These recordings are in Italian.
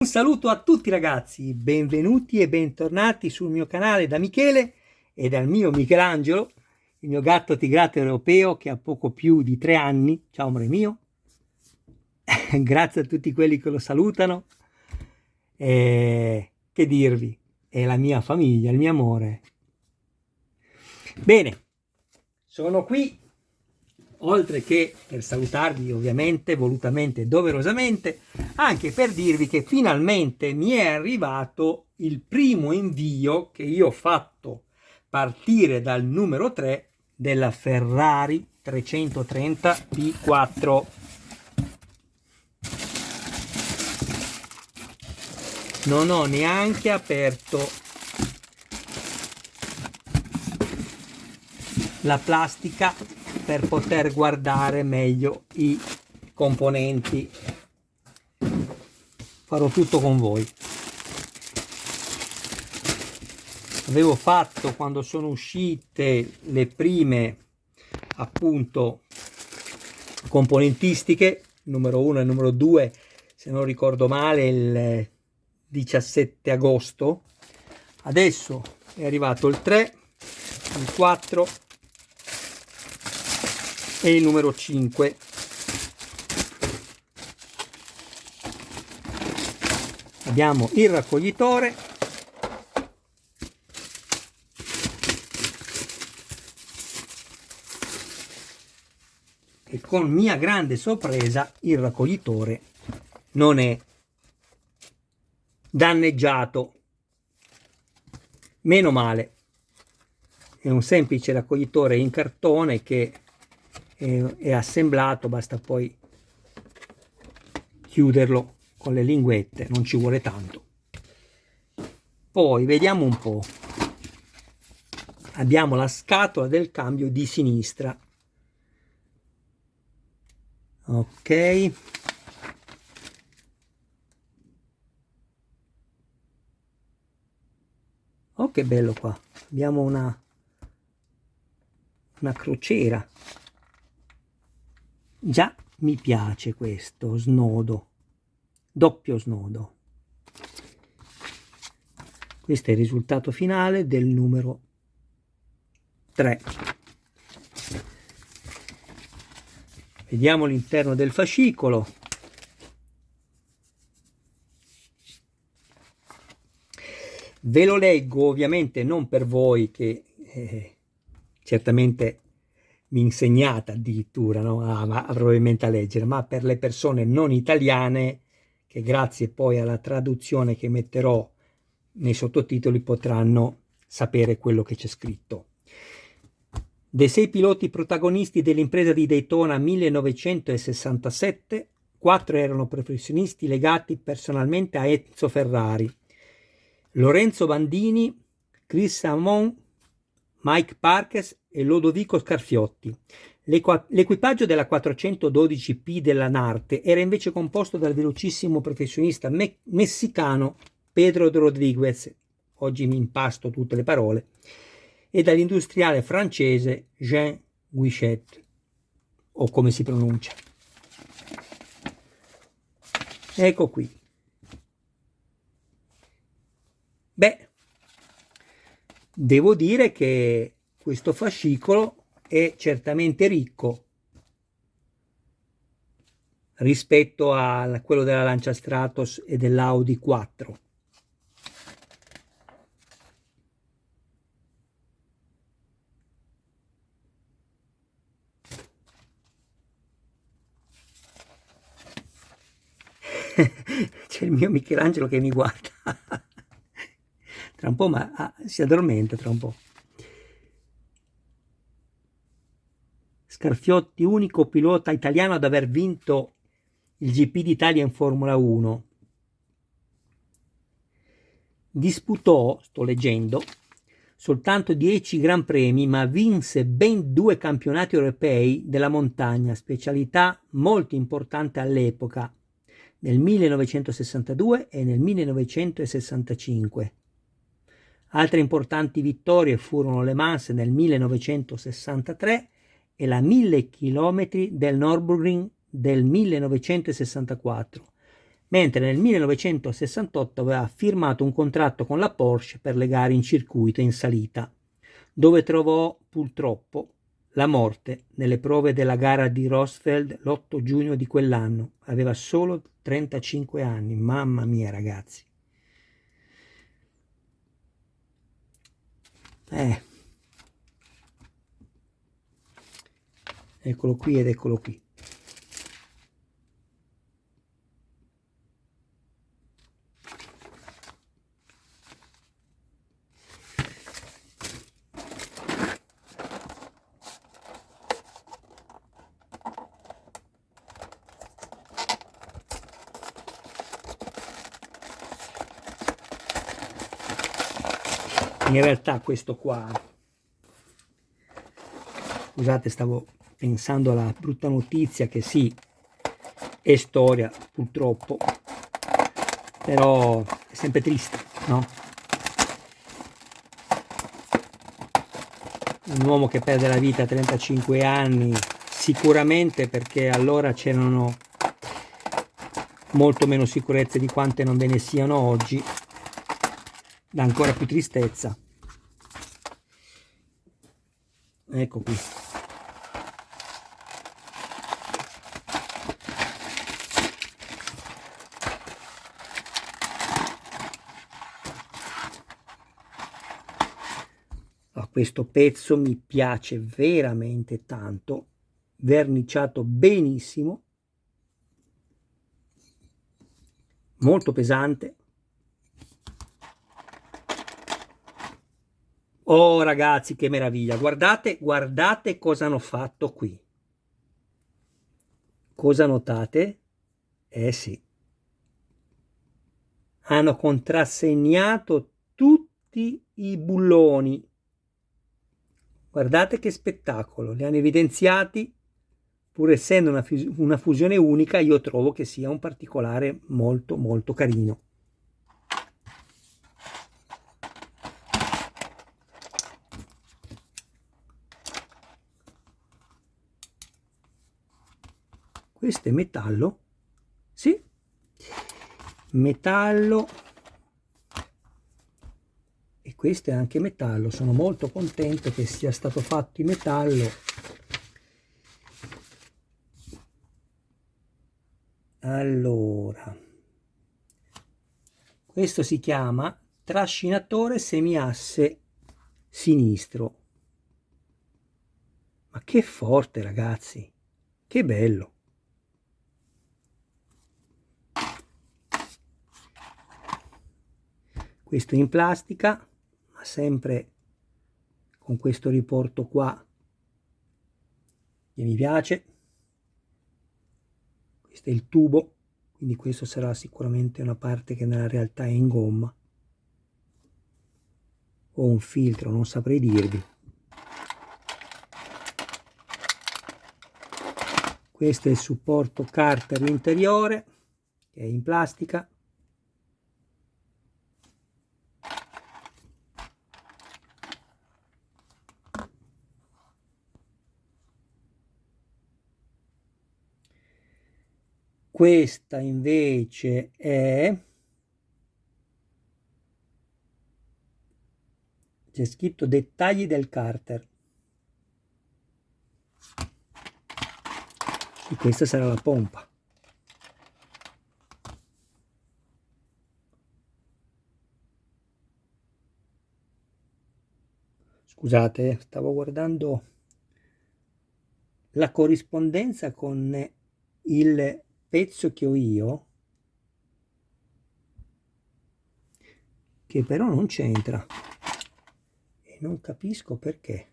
Un saluto a tutti ragazzi, benvenuti e bentornati sul mio canale da Michele e dal mio Michelangelo, il mio gatto tigrato europeo che ha poco più di 3 anni. Ciao amore mio, grazie a tutti quelli che lo salutano. E che dirvi, è la mia famiglia, il mio amore. Bene, sono qui. Oltre che per salutarvi ovviamente, volutamente e doverosamente, anche per dirvi che finalmente mi è arrivato il primo invio che io ho fatto partire dal numero 3 della Ferrari 330 P4. Non ho neanche aperto la plastica per poter guardare meglio i componenti. Farò tutto con voi. Avevo fatto, quando sono uscite le prime appunto componentistiche, numero 1 e numero 2, se non ricordo male, il 17 agosto. Adesso è arrivato il 3, il 4 e il numero 5. Abbiamo il raccoglitore, e con mia grande sorpresa il raccoglitore non è danneggiato. Meno male. È un semplice raccoglitore in cartone che è assemblato, basta poi chiuderlo con le linguette, non ci vuole tanto. Poi vediamo un po'. Abbiamo la scatola del cambio di sinistra. Ok. Oh, che bello qua. Abbiamo una crociera. Già mi piace questo snodo, doppio snodo. Questo è il risultato finale del numero 3. Vediamo l'interno del fascicolo. Ve lo leggo ovviamente non per voi che certamente mi insegnate addirittura, no? Probabilmente a leggere, ma per le persone non italiane che grazie poi alla traduzione che metterò nei sottotitoli potranno sapere quello che c'è scritto. Dei 6 piloti protagonisti dell'impresa di Daytona 1967, 4 erano professionisti legati personalmente a Enzo Ferrari: Lorenzo Bandini, Chris Amon, Mike Parkes e Lodovico Scarfiotti. L'equipaggio della 412P della Narte era invece composto dal velocissimo professionista messicano Pedro Rodriguez, oggi mi impasto tutte le parole, e dall'industriale francese Jean Guichet, o come si pronuncia. Ecco qui. Beh, devo dire che questo fascicolo è certamente ricco rispetto a quello della Lancia Stratos e dell'Audi 4. C'è il mio Michelangelo che mi guarda. Tra un po', ma si addormenta tra un po'. Scarfiotti, unico pilota italiano ad aver vinto il GP d'Italia in Formula 1. Disputò, sto leggendo, soltanto 10 Gran Premi, ma vinse ben 2 campionati europei della montagna, specialità molto importante all'epoca, nel 1962 e nel 1965. Altre importanti vittorie furono Le Mans nel 1963 e la 1000 km del Nürburgring del 1964, mentre nel 1968 aveva firmato un contratto con la Porsche per le gare in circuito in salita, dove trovò purtroppo la morte nelle prove della gara di Rosfeld l'8 giugno di quell'anno. Aveva solo 35 anni, mamma mia ragazzi. Eccolo qui ed eccolo qui. In realtà questo qua, scusate, stavo pensando alla brutta notizia che sì, è storia purtroppo, però è sempre triste, no? Un uomo che perde la vita a 35 anni, sicuramente perché allora c'erano molto meno sicurezze di quante non ve ne siano oggi, dà ancora più tristezza. Ecco qui. Questo pezzo mi piace veramente tanto, verniciato benissimo, molto pesante. Oh ragazzi, che meraviglia, guardate, guardate cosa hanno fatto qui. Cosa notate? Eh sì, hanno contrassegnato tutti i bulloni. Guardate che spettacolo, li hanno evidenziati, pur essendo una fusione unica, io trovo che sia un particolare molto molto carino. Questo è metallo, sì, metallo, e questo è anche metallo. Sono molto contento che sia stato fatto in metallo. Allora, questo si chiama trascinatore semiasse sinistro. Ma che forte ragazzi, che bello. Questo in plastica, ma sempre con questo riporto qua che mi piace. Questo è il tubo, quindi questo sarà sicuramente una parte che nella realtà è in gomma o un filtro, non saprei dirvi. Questo è il supporto carter interiore, che è in plastica. Questa invece c'è scritto dettagli del carter. E questa sarà la pompa. Scusate, stavo guardando la corrispondenza con il pezzo che ho io, che però non c'entra e non capisco perché.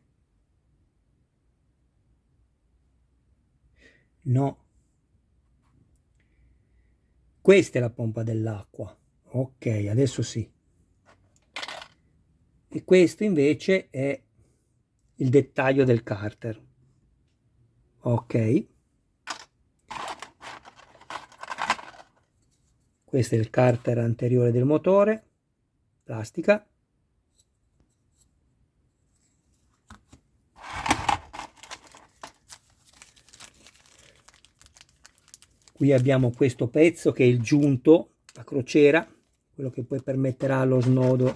No, questa è la pompa dell'acqua. Ok, adesso sì. E questo invece è il dettaglio del carter. Ok, questo è il carter anteriore del motore, plastica. Qui abbiamo questo pezzo che è il giunto a crociera, quello che poi permetterà lo snodo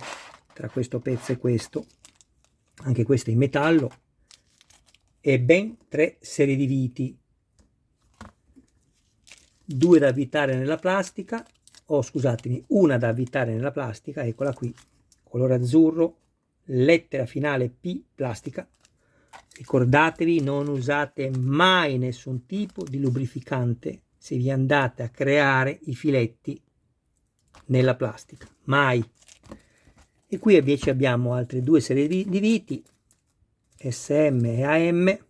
tra questo pezzo e questo. Anche questo è in metallo, e ben 3 serie di viti, 2 da avvitare nella plastica, o scusatemi, una da avvitare nella plastica, eccola qui, colore azzurro, lettera finale P, plastica. Ricordatevi, non usate mai nessun tipo di lubrificante se vi andate a creare i filetti nella plastica, mai. E qui invece abbiamo altre 2 serie di viti, SM e AM.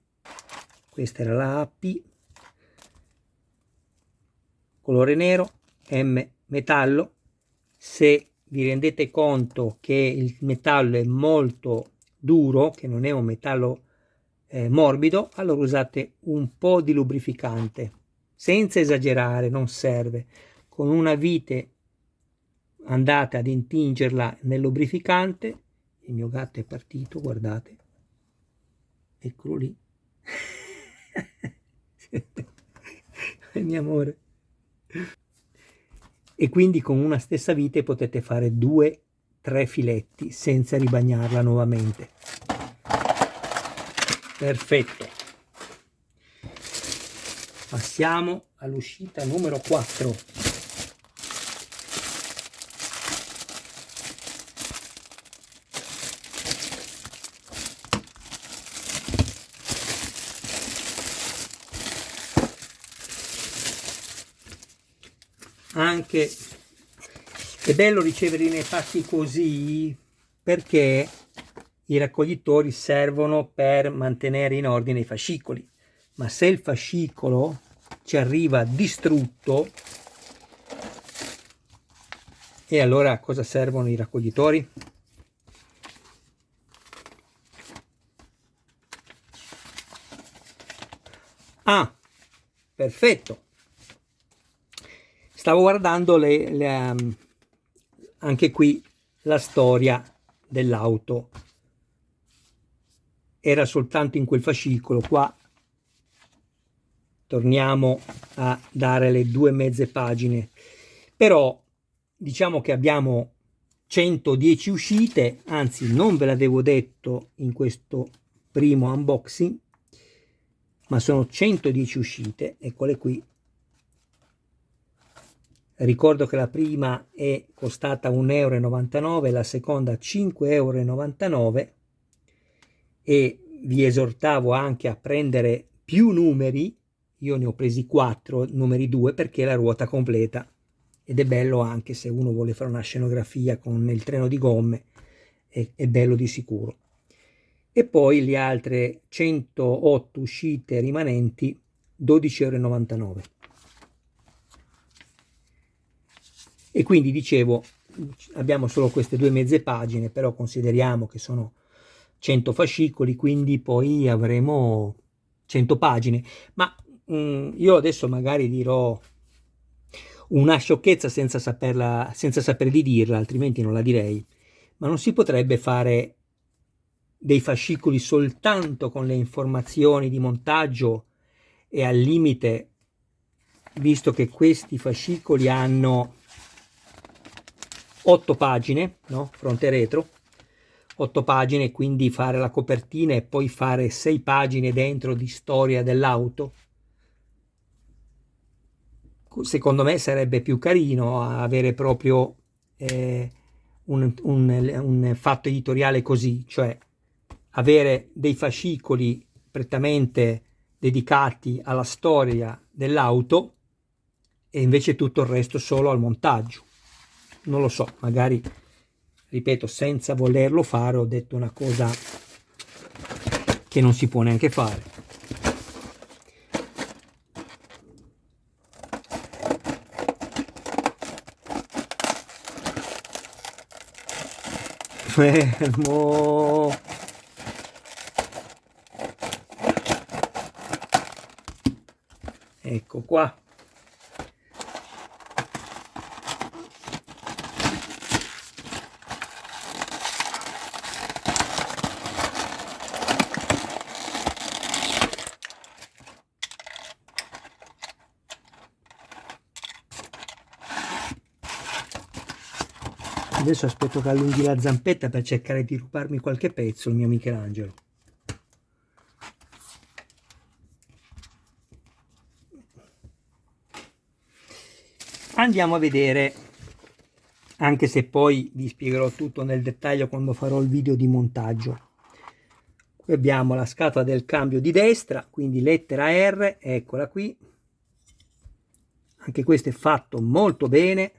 Questa era la AP, colore nero, M metallo. Se vi rendete conto che il metallo è molto duro, che non è un metallo morbido, allora usate un po' di lubrificante, senza esagerare, non serve. Con una vite andate ad intingerla nel lubrificante. Il mio gatto è partito, guardate, eccolo lì. Il mio amore. E quindi con una stessa vite potete fare 2-3 filetti senza ribagnarla nuovamente. Perfetto. Passiamo all'uscita numero 4. Anche è bello ricevere nei pacchi così, perché i raccoglitori servono per mantenere in ordine i fascicoli, ma se il fascicolo ci arriva distrutto, e allora a cosa servono i raccoglitori? Ah, perfetto. Stavo guardando anche qui la storia dell'auto. Era soltanto in quel fascicolo. Qua torniamo a dare le 2 mezze pagine. Però diciamo che abbiamo 110 uscite, anzi non ve l'avevo detto in questo primo unboxing, ma sono 110 uscite, eccole qui. Ricordo che la prima è costata 1,99 €, la seconda 5,99 € e vi esortavo anche a prendere più numeri. Io ne ho presi 4, numeri 2, perché la ruota completa, ed è bello anche se uno vuole fare una scenografia con il treno di gomme, è bello di sicuro. E poi le altre 108 uscite rimanenti, 12,99 €. E quindi dicevo, abbiamo solo queste 2 mezze pagine, però consideriamo che sono 100 fascicoli, quindi poi avremo 100 pagine. Ma io adesso magari dirò una sciocchezza senza sapere di dirla, altrimenti non la direi. Ma non si potrebbe fare dei fascicoli soltanto con le informazioni di montaggio, e al limite, visto che questi fascicoli hanno 8 pagine, no? Fronte e retro, 8 pagine, quindi fare la copertina e poi fare 6 pagine dentro di storia dell'auto. Secondo me sarebbe più carino avere proprio un fatto editoriale così, cioè avere dei fascicoli prettamente dedicati alla storia dell'auto e invece tutto il resto solo al montaggio. Non lo so, magari, ripeto, senza volerlo fare, ho detto una cosa che non si può neanche fare. Fermo. Ecco qua. Adesso aspetto che allunghi la zampetta per cercare di rubarmi qualche pezzo, il mio Michelangelo. Andiamo a vedere, anche se poi vi spiegherò tutto nel dettaglio quando farò il video di montaggio. Qui abbiamo la scatola del cambio di destra, quindi lettera R, eccola qui. Anche questo è fatto molto bene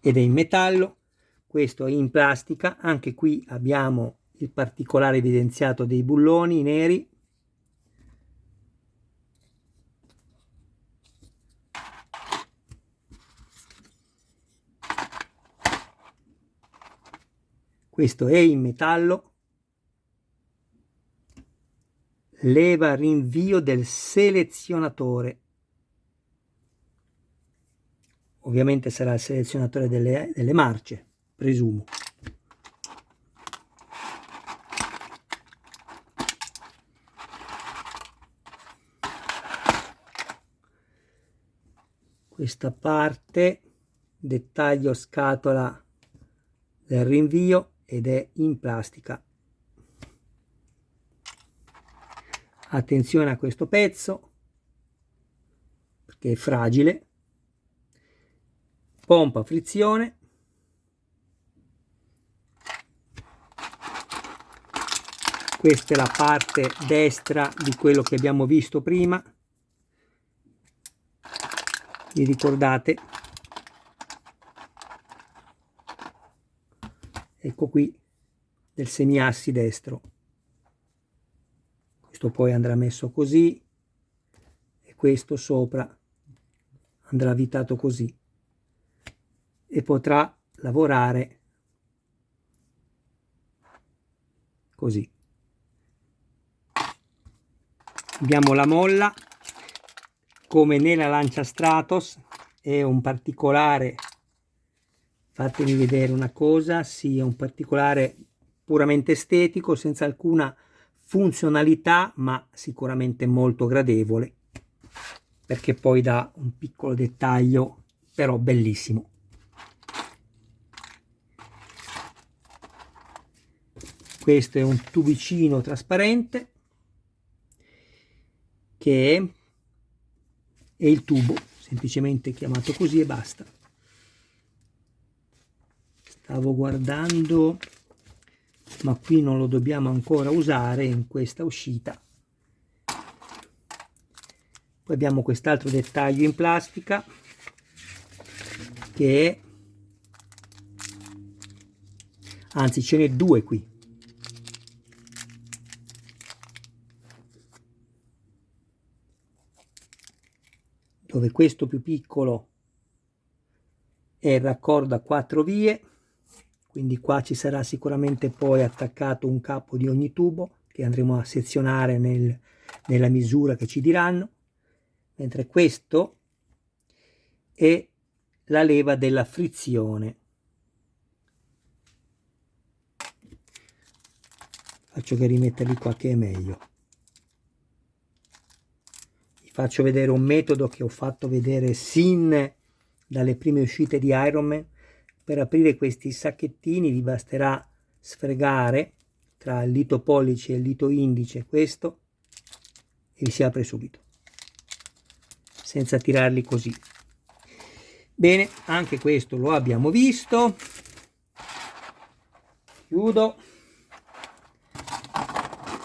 ed è in metallo. Questo è in plastica. Anche qui abbiamo il particolare evidenziato dei bulloni neri. Questo è in metallo. Leva rinvio del selezionatore. Ovviamente sarà il selezionatore delle marce, presumo. Questa parte, dettaglio scatola del rinvio ed è in plastica. Attenzione a questo pezzo perché è fragile. Pompa a frizione. Questa è la parte destra di quello che abbiamo visto prima. Vi ricordate? Ecco qui del semiassi destro. Questo poi andrà messo così e questo sopra andrà avvitato così e potrà lavorare così. Abbiamo la molla come nella Lancia Stratos, è un particolare, fatemi vedere una cosa, sì, è un particolare puramente estetico, senza alcuna funzionalità, ma sicuramente molto gradevole, perché poi dà un piccolo dettaglio, però bellissimo. Questo è un tubicino trasparente che è il tubo, semplicemente chiamato così e basta. Stavo guardando, ma qui non lo dobbiamo ancora usare in questa uscita. Poi abbiamo quest'altro dettaglio in plastica che è, anzi ce n'è due qui. Dove questo più piccolo è il raccordo a 4 vie, quindi qua ci sarà sicuramente poi attaccato un capo di ogni tubo che andremo a sezionare nella misura che ci diranno, mentre questo è la leva della frizione. Faccio che rimetterli qua che è meglio. Faccio vedere un metodo che ho fatto vedere sin dalle prime uscite di Iron Man. Per aprire questi sacchettini vi basterà sfregare tra il dito pollice e il dito indice questo e vi si apre subito, senza tirarli così. Bene, anche questo lo abbiamo visto. Chiudo.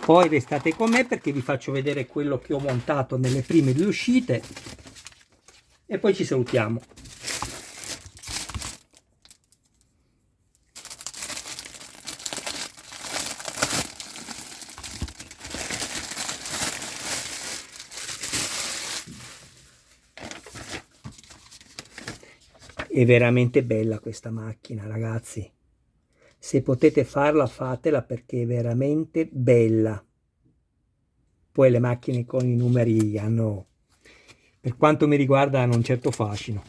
Poi restate con me perché vi faccio vedere quello che ho montato nelle prime due uscite e poi ci salutiamo. È veramente bella questa macchina, ragazzi. Se potete farla, fatela perché è veramente bella. Poi le macchine con i numeri hanno, per quanto mi riguarda, hanno un certo fascino.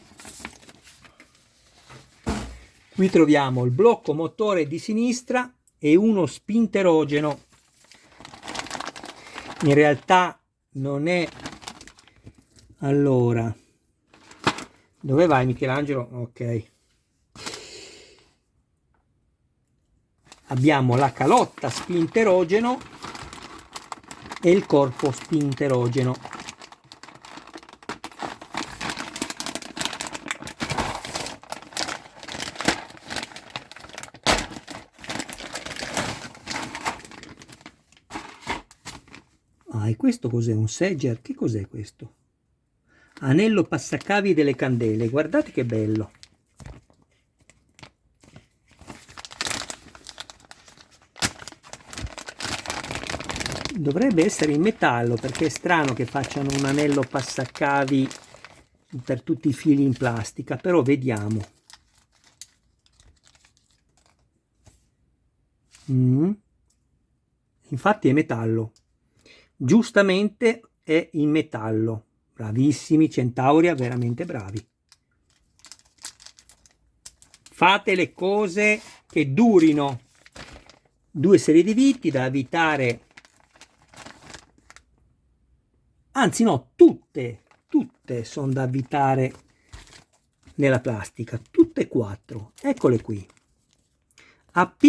Qui troviamo il blocco motore di sinistra e uno spinterogeno. In realtà non è... Allora, dove vai Michelangelo? Ok. abbiamo la calotta spinterogeno e il corpo spinterogeno. Ah, e questo cos'è? Un segger? Che cos'è questo? Anello passacavi delle candele, guardate che bello. Dovrebbe essere in metallo, perché è strano che facciano un anello passacavi per tutti i fili in plastica, però vediamo. Infatti è metallo, giustamente è in metallo. Bravissimi Centauria, veramente bravi. Fate le cose che durino. 2 serie di viti da avvitare, anzi no, tutte sono da avvitare nella plastica, tutte e 4, eccole qui. AP,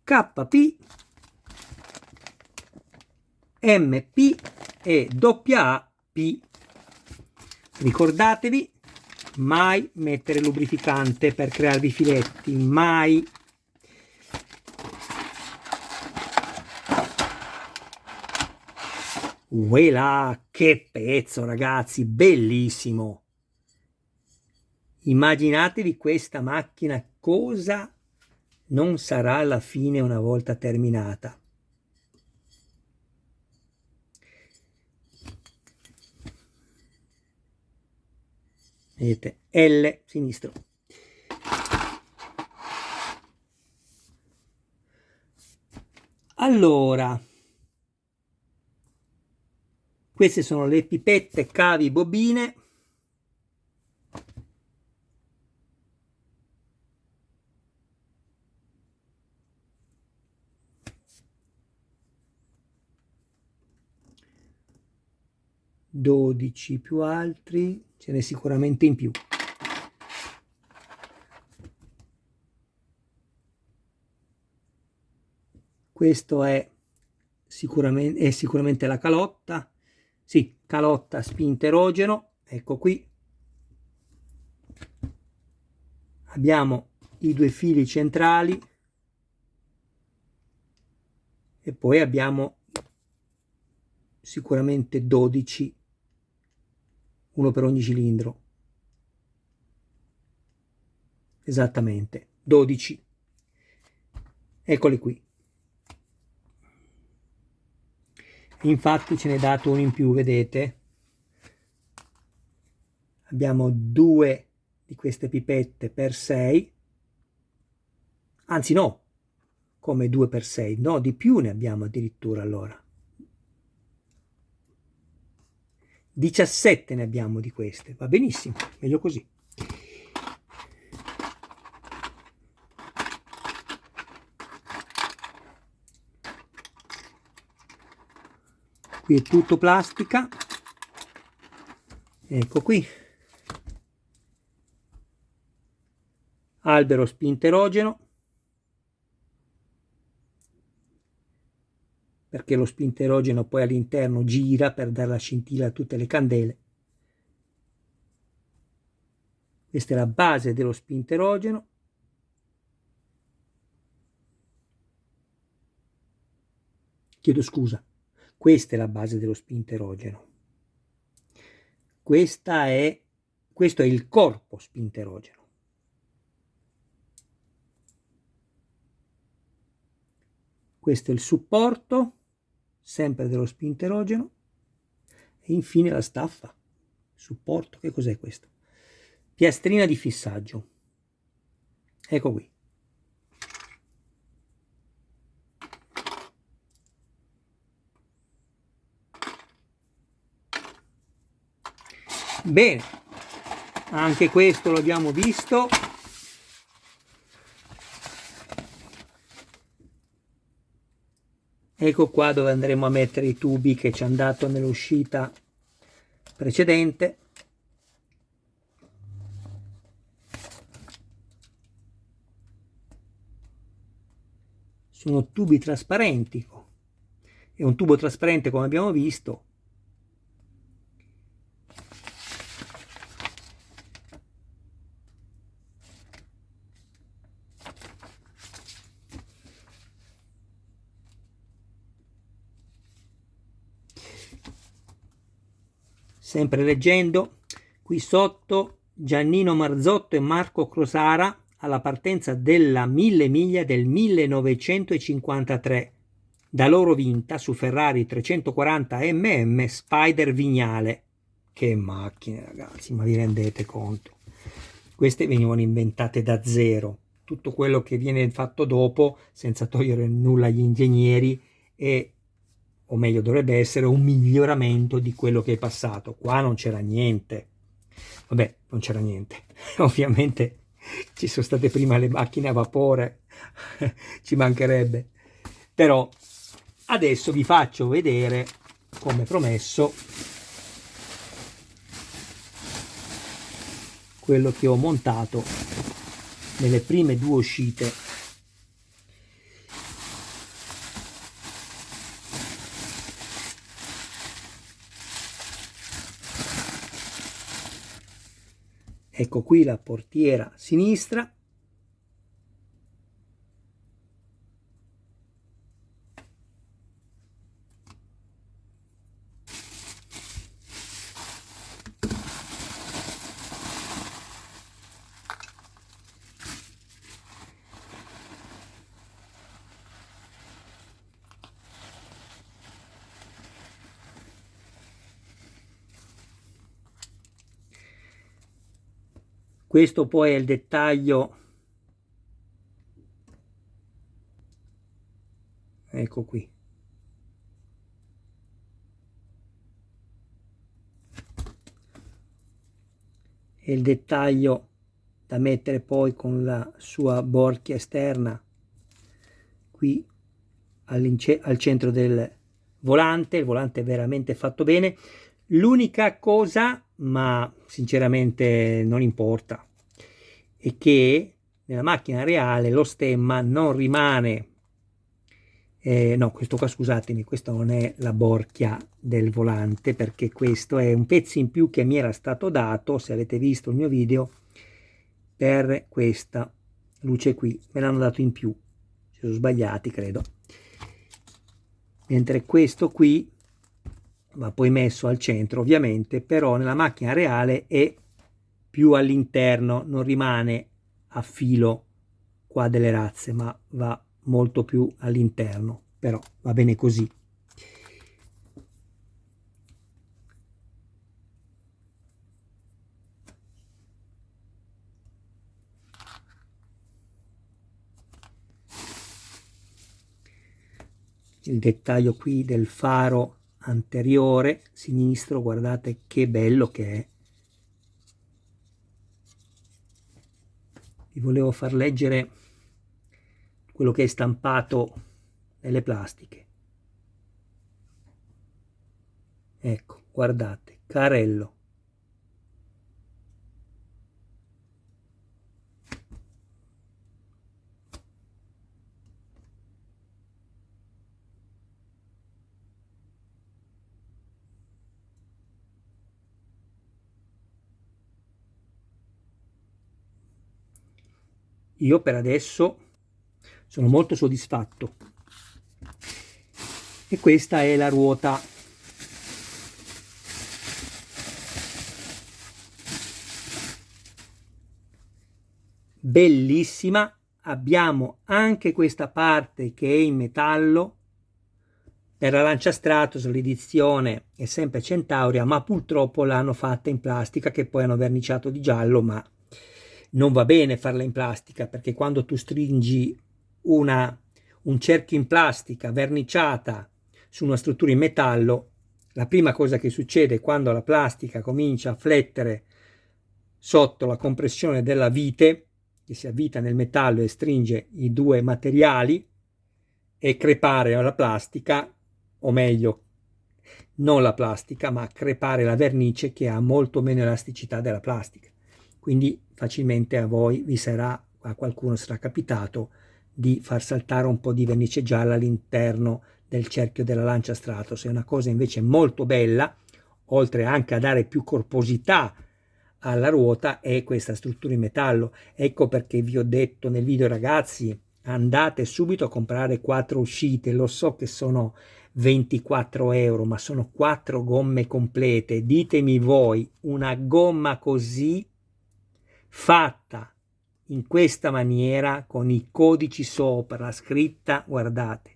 KP, MP e AP. Ricordatevi, mai mettere lubrificante per crearvi filetti, mai. Voilà, che pezzo ragazzi, bellissimo! Immaginatevi questa macchina cosa non sarà alla fine una volta terminata. Vedete, L sinistro. Allora, queste sono le pipette cavi bobine. (12 più altri), ce n'è sicuramente in più. Questo è sicuramente la calotta. Sì, calotta spinterogeno, ecco qui. Abbiamo i 2 fili centrali e poi abbiamo sicuramente 12, uno per ogni cilindro. Esattamente, 12. Eccoli qui. Infatti ce n'è dato uno in più, vedete? Abbiamo 2 di queste pipette per 6, anzi no, come 2 per 6, no, di più ne abbiamo addirittura allora. 17 ne abbiamo di queste, va benissimo, meglio così. Qui è tutto plastica, ecco qui. Albero spinterogeno, perché lo spinterogeno poi all'interno gira per dare la scintilla a tutte le candele. Questa è la base dello spinterogeno. Chiedo scusa, questa è la base dello spinterogeno. Questo è il corpo spinterogeno. Questo è il supporto, sempre dello spinterogeno, e infine la staffa. Supporto, che cos'è questo? Piastrina di fissaggio. Ecco qui. Bene, anche questo lo abbiamo visto. Ecco qua dove andremo a mettere i tubi che ci hanno dato nell'uscita precedente. sono tubi trasparenti, è un tubo trasparente come abbiamo visto. Sempre leggendo, qui sotto Giannino Marzotto e Marco Crosara alla partenza della 1000 miglia del 1953, da loro vinta su Ferrari 340 MM Spider Vignale. Che macchine, ragazzi, ma vi rendete conto? Queste venivano inventate da zero. Tutto quello che viene fatto dopo, senza togliere nulla agli ingegneri, o meglio dovrebbe essere un miglioramento di quello che è passato. Qua non c'era niente, vabbè, non c'era niente ovviamente ci sono state prima le macchine a vapore ci mancherebbe, però adesso vi faccio vedere, come promesso, quello che ho montato nelle prime 2 uscite. Ecco qui la portiera sinistra, questo poi è il dettaglio, ecco qui, è il dettaglio da mettere poi con la sua borchia esterna qui al centro del volante. Il volante è veramente fatto bene. L'unica cosa, ma sinceramente non importa, è che nella macchina reale lo stemma non rimane, no, questo qua scusatemi, questa non è la borchia del volante, perché questo è un pezzo in più che mi era stato dato, se avete visto il mio video, per questa luce qui, me l'hanno dato in più, si sono sbagliati credo, mentre questo qui va poi messo al centro ovviamente, però nella macchina reale è più all'interno, non rimane a filo qua delle razze, ma va molto più all'interno, però va bene così. Il dettaglio qui del faro anteriore sinistro, guardate che bello che è. Vi volevo far leggere quello che è stampato nelle plastiche. Ecco, guardate, carello. Io per adesso sono molto soddisfatto. E questa è la ruota. Bellissima. Abbiamo anche questa parte che è in metallo. Per la Lancia Stratos l'edizione è sempre Centauria, ma purtroppo l'hanno fatta in plastica, che poi hanno verniciato di giallo, ma non va bene farla in plastica, perché quando tu stringi un cerchio in plastica verniciata su una struttura in metallo, la prima cosa che succede quando la plastica comincia a flettere sotto la compressione della vite, che si avvita nel metallo e stringe i due materiali, è crepare la plastica, o meglio non la plastica, ma crepare la vernice, che ha molto meno elasticità della plastica. Quindi facilmente a voi vi sarà, a qualcuno sarà capitato di far saltare un po' di vernice gialla all'interno del cerchio della lancia Stratos. È una cosa invece molto bella, oltre anche a dare più corposità alla ruota, è questa struttura in metallo. Ecco perché vi ho detto nel video, ragazzi, andate subito a comprare 4 uscite. Lo so che sono 24 euro, ma sono 4 gomme complete. Ditemi voi, una gomma così fatta in questa maniera, con i codici sopra, la scritta, guardate,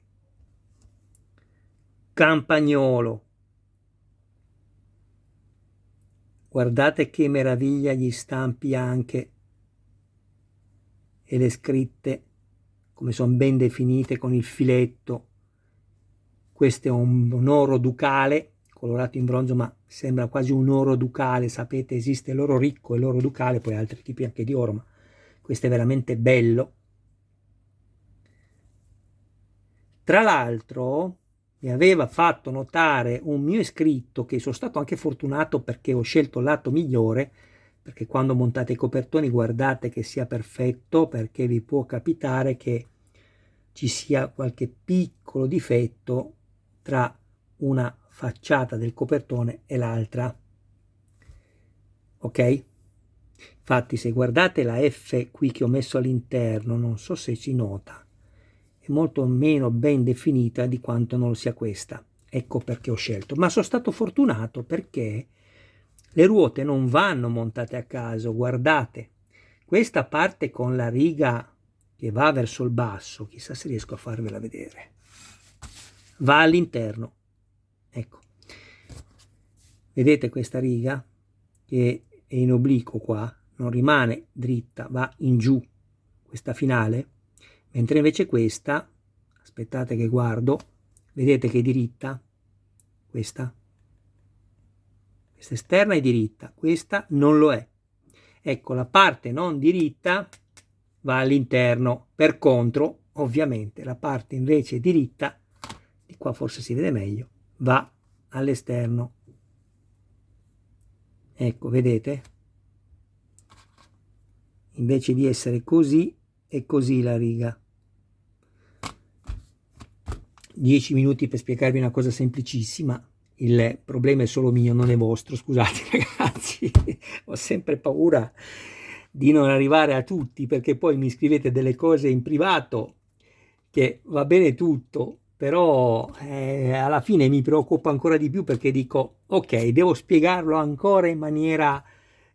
Campagnolo, guardate che meraviglia gli stampi anche, e le scritte come sono ben definite con il filetto. Questo è un oro ducale colorato in bronzo, ma sembra quasi un oro ducale. Sapete, esiste l'oro ricco e l'oro ducale, poi altri tipi anche di oro, ma questo è veramente bello. Tra l'altro mi aveva fatto notare un mio iscritto che sono stato anche fortunato perché ho scelto il lato migliore, perché quando montate i copertoni guardate che sia perfetto, perché vi può capitare che ci sia qualche piccolo difetto tra una facciata del copertone e l'altra. Ok? Infatti se guardate la F qui che ho messo all'interno, non so se si nota, è molto meno ben definita di quanto non lo sia questa. Ecco perché ho scelto. Ma sono stato fortunato perché le ruote non vanno montate a caso. Guardate, questa parte con la riga che va verso il basso, chissà se riesco a farvela vedere, va all'interno. Ecco, vedete questa riga che è in obliquo qua, non rimane dritta, va in giù, questa finale, mentre invece questa, aspettate che guardo, vedete che è diritta, questa esterna è diritta, questa non lo è. Ecco, la parte non diritta va all'interno, per contro, ovviamente, la parte invece diritta, di qua forse si vede meglio, va all'esterno. Ecco, vedete? Invece di essere così, è così la riga. 10 minuti per spiegarvi una cosa semplicissima. Il problema è solo mio, non è vostro, scusate ragazzi. Ho sempre paura di non arrivare a tutti, perché poi mi scrivete delle cose in privato che va bene tutto, però alla fine mi preoccupo ancora di più, perché dico ok, devo spiegarlo ancora in maniera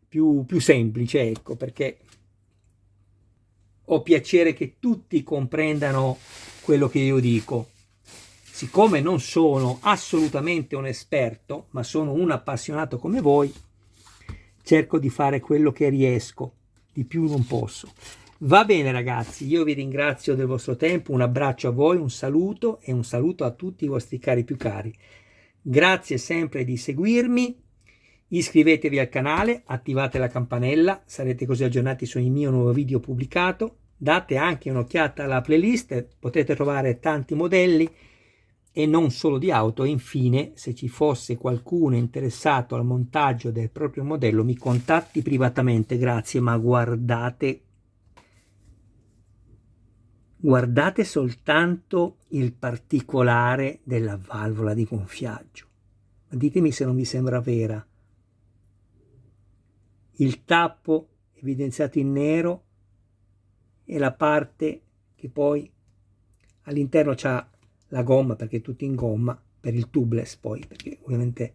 più semplice, ecco, perché ho piacere che tutti comprendano quello che io dico. Siccome non sono assolutamente un esperto, ma sono un appassionato come voi, cerco di fare quello che riesco, di più non posso. Va bene ragazzi, io vi ringrazio del vostro tempo, un abbraccio a voi, un saluto e un saluto a tutti i vostri cari più cari. Grazie sempre di seguirmi, iscrivetevi al canale, attivate la campanella, sarete così aggiornati su ogni mio nuovo video pubblicato. Date anche un'occhiata alla playlist, potete trovare tanti modelli e non solo di auto. E infine, se ci fosse qualcuno interessato al montaggio del proprio modello, mi contatti privatamente. Grazie, ma guardate soltanto il particolare della valvola di gonfiaggio. Ditemi se non vi sembra vera. Il tappo evidenziato in nero e la parte che poi all'interno c'ha la gomma, perché è tutto in gomma, per il tubeless poi, perché ovviamente,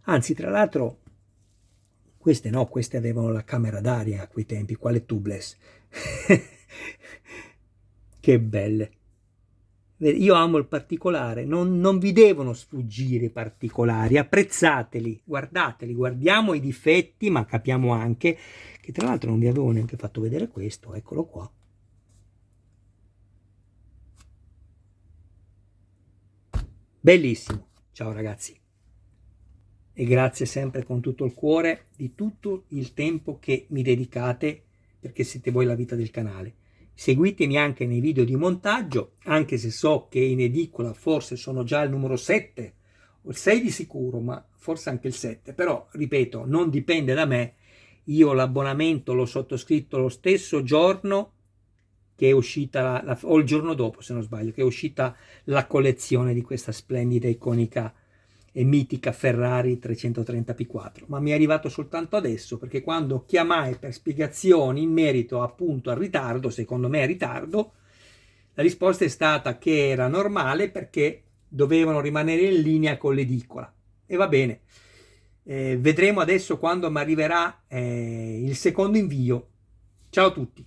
anzi tra l'altro queste no, queste avevano la camera d'aria a quei tempi, quale tubeless. Che belle. Io amo il particolare, non vi devono sfuggire i particolari, apprezzateli, guardateli, guardiamo i difetti, ma capiamo anche che tra l'altro non vi avevo neanche fatto vedere questo, eccolo qua. Bellissimo. Ciao ragazzi. E grazie sempre con tutto il cuore di tutto il tempo che mi dedicate, perché siete voi la vita del canale. Seguitemi anche nei video di montaggio, anche se so che in edicola forse sono già al numero 7 o il 6 di sicuro, ma forse anche il 7, però ripeto, non dipende da me. Io l'abbonamento l'ho sottoscritto lo stesso giorno che è uscita, o il giorno dopo se non sbaglio, che è uscita la collezione di questa splendida, iconica e mitica Ferrari 330 P4, ma mi è arrivato soltanto adesso, perché quando chiamai per spiegazioni in merito appunto al ritardo, secondo me è ritardo, la risposta è stata che era normale perché dovevano rimanere in linea con l'edicola. E va bene, vedremo adesso quando mi arriverà il secondo invio. Ciao a tutti.